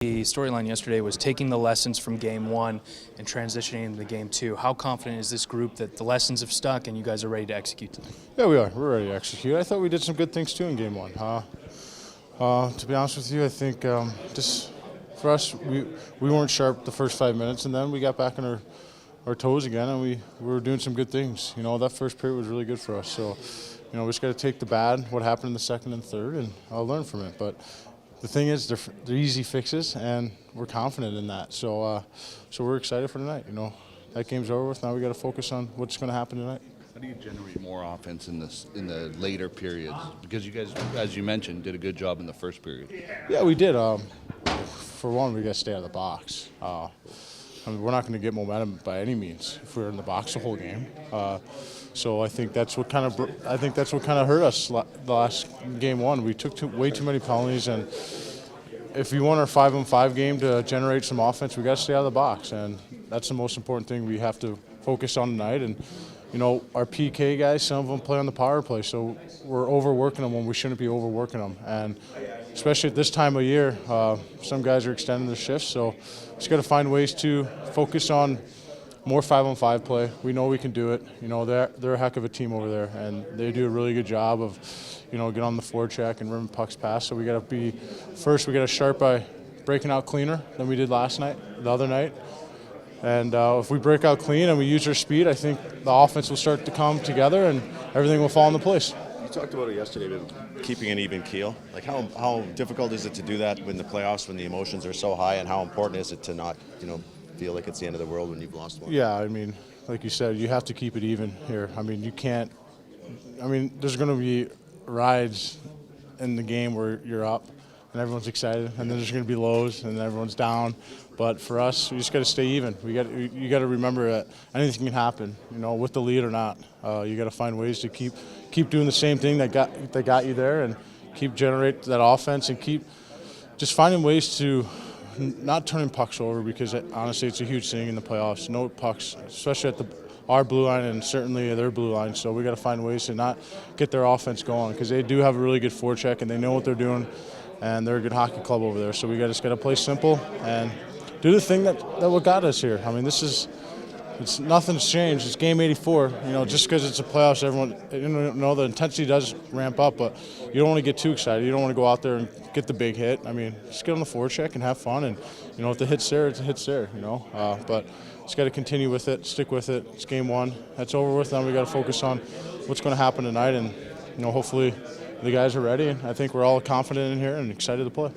The storyline yesterday was taking the lessons from game one and transitioning into game two. How confident is this group that the lessons have stuck and you guys are ready to execute tonight? Yeah, we are. We're ready to execute. I thought we did some good things too in game one. To be honest with you, I think just for us, we weren't sharp the first 5 minutes, and then we got back on our toes again, and we were doing some good things. You know, that first period was really good for us. So, we just got to take the bad, what happened in the second and third, and I'll learn from it. But the thing is, they're easy fixes, and we're confident in that. So we're excited for tonight. That game's over with. Now we got to focus on what's going to happen tonight. How do you generate more offense in the later periods? Because you guys, as you mentioned, did a good job in the first period. Yeah, we did. For one, we got to stay out of the box. We're not going to get momentum by any means if we're in the box the whole game. So I think that's what kind of hurt us the last game one. We took way too many penalties, and if we want our 5-on-5 game to generate some offense, we got to stay out of the box, and that's the most important thing we have to focus on tonight. And our PK guys, some of them play on the power play, so we're overworking them when we shouldn't be overworking them. And especially at this time of year, some guys are extending their shifts, so just got to find ways to focus on more 5-on-5 play. We know we can do it. They're a heck of a team over there, and they do a really good job of, get on the forecheck and rim pucks pass. So we got to be first. We got to sharp by breaking out cleaner than we did the other night. And if we break out clean and we use our speed, I think the offense will start to come together and everything will fall into place. You talked about it yesterday, but keeping an even keel. Like how difficult is it to do that in the playoffs when the emotions are so high, and how important is it to not, feel like it's the end of the world when you've lost one? Yeah, like you said, you have to keep it even here. You can't. There's going to be rides in the game where you're up and everyone's excited, and then there's going to be lows and everyone's down. But for us, we just got to stay even. You got to remember that anything can happen, with the lead or not. You got to find ways to keep doing the same thing that got you there, and keep generate that offense, and keep just finding ways to not turning pucks over, because honestly, it's a huge thing in the playoffs. No pucks, especially at our blue line and certainly their blue line. So we got to find ways to not get their offense going, because they do have a really good forecheck and they know what they're doing, and they're a good hockey club over there. So we just got to play simple and do the thing that what got us here. Nothing's changed. It's game 84. Just because it's a playoffs, everyone, the intensity does ramp up, but you don't want to get too excited. You don't want to go out there and get the big hit. Just get on the forecheck and have fun. And if the hit's there, it's a hit's there. But just got to continue with it, stick with it. It's game one. That's over with. Now we got to focus on what's going to happen tonight, and hopefully the guys are ready. And I think we're all confident in here and excited to play.